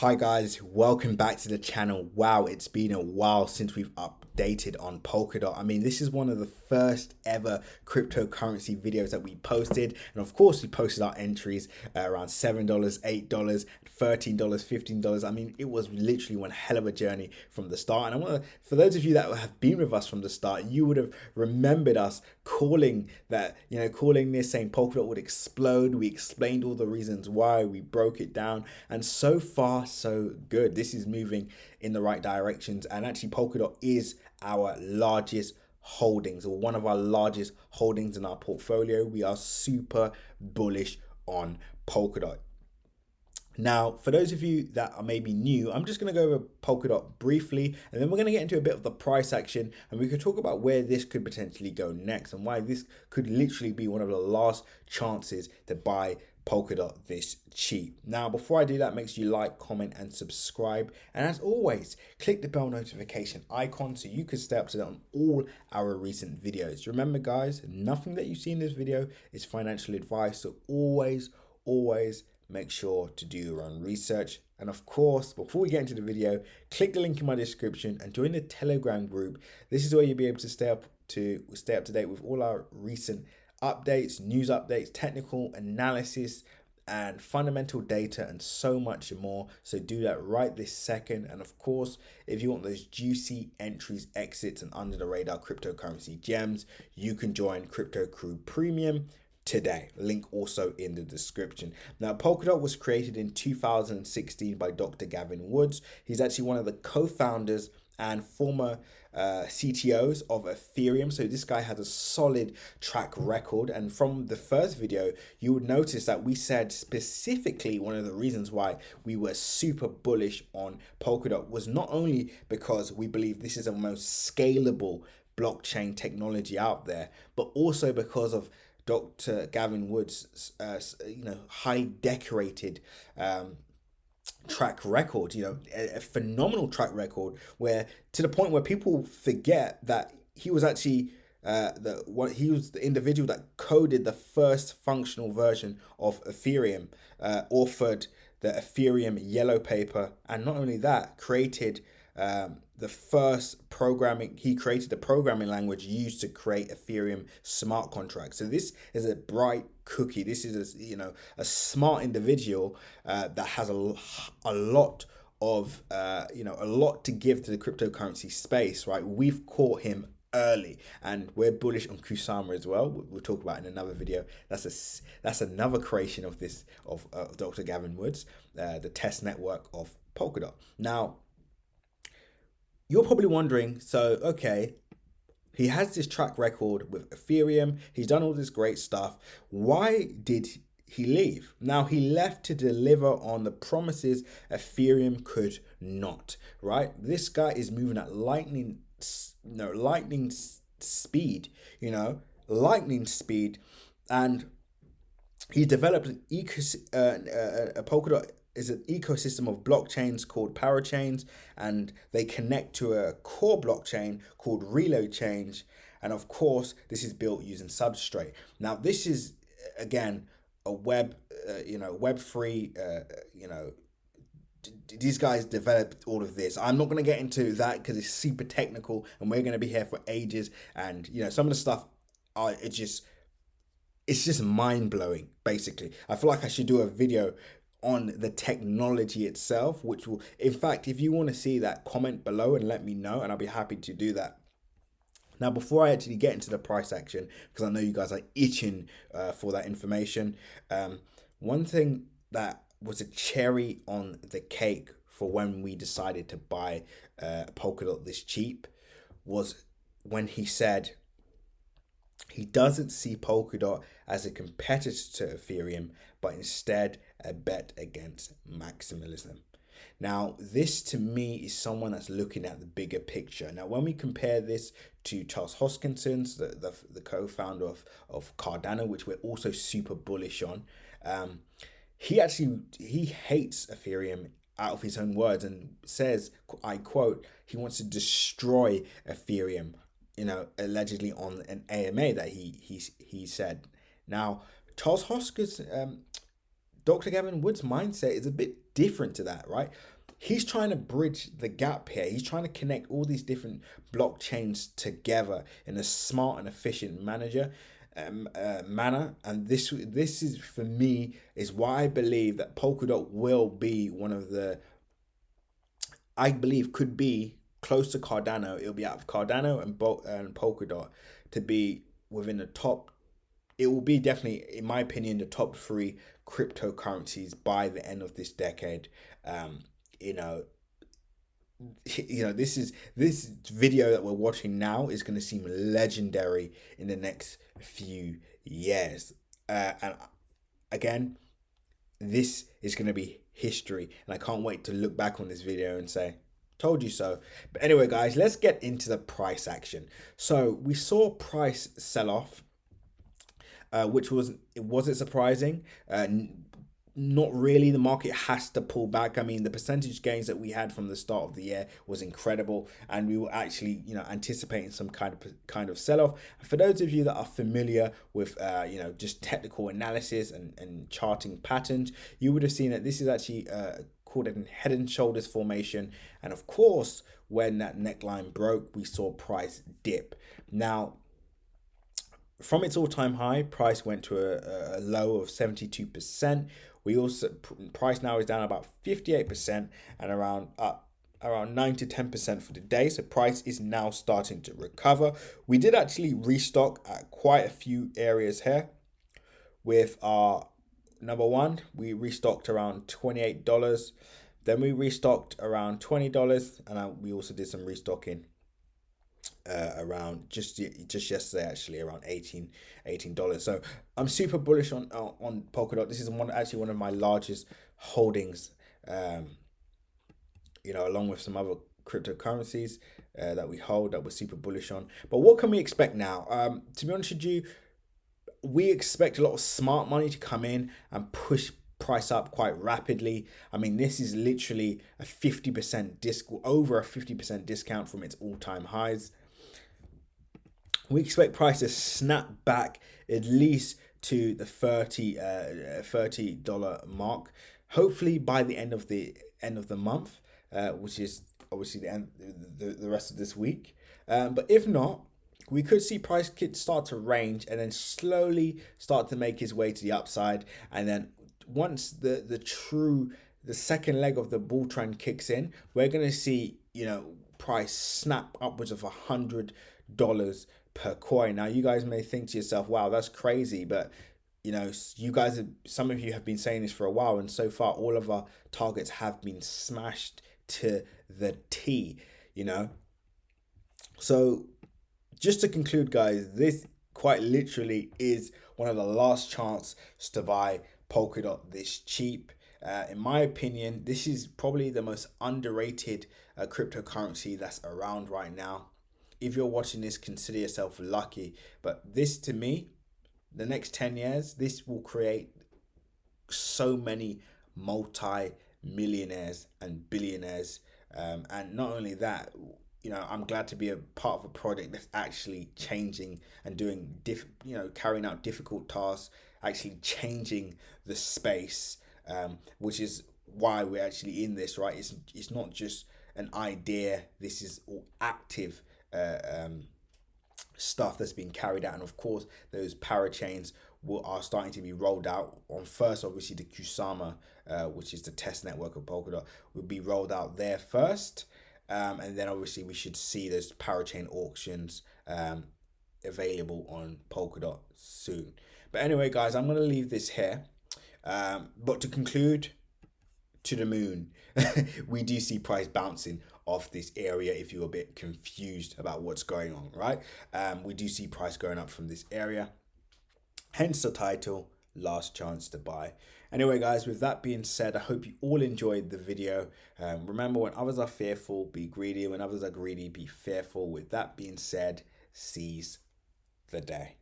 Hi guys, welcome back to the channel. Wow, it's been a while since we've updated on Polkadot. I mean, this is one of the first ever cryptocurrency videos that we posted. And of course, we posted our entries around $7, $8, $13, $15. I mean, it was literally one hell of a journey from the start. And I want to, for those of you that have been with us from the start, you would have remembered us calling this, saying Polkadot would explode. We explained all the reasons why, we broke it down, and so far so good. This is moving in the right directions, and actually Polkadot is our largest holdings, or one of our largest holdings in our portfolio. We are super bullish on Polkadot. Now, for those of you that are maybe new, I'm just going to go over Polkadot briefly, and then we're going to get into a bit of the price action, and we could talk about where this could potentially go next and why this could literally be one of the last chances to buy Polkadot this cheap. Now, before I do that, make sure you like, comment, and subscribe. And as always, click the bell notification icon so you can stay up to date on all our recent videos. Remember, guys, nothing that you see in this video is financial advice, so always make sure to do your own research. And of course, before we get into the video, click the link in my description and join the Telegram group. This is where you'll be able to stay up to date with all our recent updates, news updates, technical analysis, and fundamental data, and so much more. So do that right this second. And of course, if you want those juicy entries, exits, and under the radar cryptocurrency gems, you can join Crypto Crew Premium today. Link also in the description. Now, Polkadot was created in 2016 by Dr. Gavin Woods. He's actually one of the co-founders and former CTOs of Ethereum. So this guy has a solid track record. And from the first video, you would notice that we said specifically one of the reasons why we were super bullish on Polkadot was not only because we believe this is the most scalable blockchain technology out there, but also because of Dr. Gavin Woods' high decorated track record, a phenomenal track record, where to the point where people forget that he was actually he was the individual that coded the first functional version of Ethereum, authored the Ethereum yellow paper, and not only that, created the first programming. He created the programming language used to create Ethereum smart contracts. So this is a bright cookie. This is a smart individual that has a lot of a lot to give to the cryptocurrency space. Right, we've caught him early, and we're bullish on Kusama as well. We'll talk about in another video. That's another creation of Dr. Gavin Woods, the test network of Polkadot. Now, you're probably wondering, so, okay, he has this track record with Ethereum. He's done all this great stuff. Why did he leave? Now, he left to deliver on the promises Ethereum could not, right? This guy is moving at lightning speed, lightning speed. And he developed a Polkadot is an ecosystem of blockchains called parachains, and they connect to a core blockchain called reload chains. And of course, this is built using Substrate. Now, this is again a web-free, these guys developed all of this. I'm not going to get into that because it's super technical, and we're going to be here for ages. And some of the stuff, it's just mind-blowing. Basically, I feel like I should do a video on the technology itself, which will, in fact, if you want to see that, comment below and let me know, and I'll be happy to do that. Now, before I actually get into the price action, because I know you guys are itching for that information, one thing that was a cherry on the cake for when we decided to buy Polkadot this cheap was when he said he doesn't see Polkadot as a competitor to Ethereum, but instead a bet against maximalism. Now, this to me is someone that's looking at the bigger picture. Now, when we compare this to Charles Hoskinson, the co-founder of Cardano, which we're also super bullish on, he hates Ethereum out of his own words, and says, I quote, he wants to destroy Ethereum, allegedly on an AMA that he said. Now, Charles Hoskinson, Dr. Gavin Woods' mindset is a bit different to that, right? He's trying to bridge the gap here. He's trying to connect all these different blockchains together in a smart and efficient manner. And this is, for me, is why I believe that Polkadot will be one of the, I believe, could be close to Cardano. It'll be out of Cardano and Polkadot to be within the top. It will be definitely, in my opinion, the top three cryptocurrencies by the end of this decade. Um, you know, this video that we're watching now is going to seem legendary in the next few years. And again, this is going to be history, and I can't wait to look back on this video and say, told you so. But anyway, guys, let's get into the price action. So we saw price sell off, which wasn't surprising. Not really. The market has to pull back. I mean, the percentage gains that we had from the start of the year was incredible, and we were actually, anticipating some kind of sell-off. For those of you that are familiar with, just technical analysis and charting patterns, you would have seen that this is actually called a head and shoulders formation. And of course, when that neckline broke, we saw price dip. Now, from its all-time high, price went to a low of 72%. We also, price now is down about 58% and around 9 to 10% for the day. So price is now starting to recover. We did actually restock at quite a few areas here. With our number one, we restocked around $28. Then we restocked around $20, and we also did some restocking around just yesterday, actually around $18. So I'm super bullish on Polkadot. This is one of my largest holdings, along with some other cryptocurrencies that we hold that we're super bullish on. But what can we expect now? To be honest with you, we expect a lot of smart money to come in and push price up quite rapidly. I mean, this is literally a 50% over a 50% discount from its all-time highs. We expect price to snap back at least to the $30 mark, hopefully by the end of the month, which is obviously the rest of this week. But if not, we could see price start to range and then slowly start to make its way to the upside. And then once the second leg of the bull trend kicks in, we're going to see, price snap upwards of $100 per coin. Now, you guys may think to yourself, wow, that's crazy. But, some of you have been saying this for a while. And so far, all of our targets have been smashed to the T, So just to conclude, guys, this quite literally is one of the last chances to buy Polkadot this cheap. In my opinion, this is probably the most underrated cryptocurrency that's around right now. If you're watching this, consider yourself lucky. But this, to me, the next 10 years, this will create so many multi-millionaires and billionaires. And not only that, I'm glad to be a part of a project that's actually changing and doing, carrying out difficult tasks, actually changing the space, which is why we're actually in this, right? It's not just an idea. This is all active stuff that's being carried out. And of course, those parachains are starting to be rolled out. On first, obviously, the Kusama, which is the test network of Polkadot, will be rolled out there first. And then obviously we should see those parachain auctions available on Polkadot soon. But anyway, guys, I'm going to leave this here. But to conclude, to the moon, we do see price bouncing off this area if you're a bit confused about what's going on, right? We do see price going up from this area. Hence the title, Last Chance to Buy. Anyway, guys, with that being said, I hope you all enjoyed the video. Remember, when others are fearful, be greedy. When others are greedy, be fearful. With that being said, seize the day.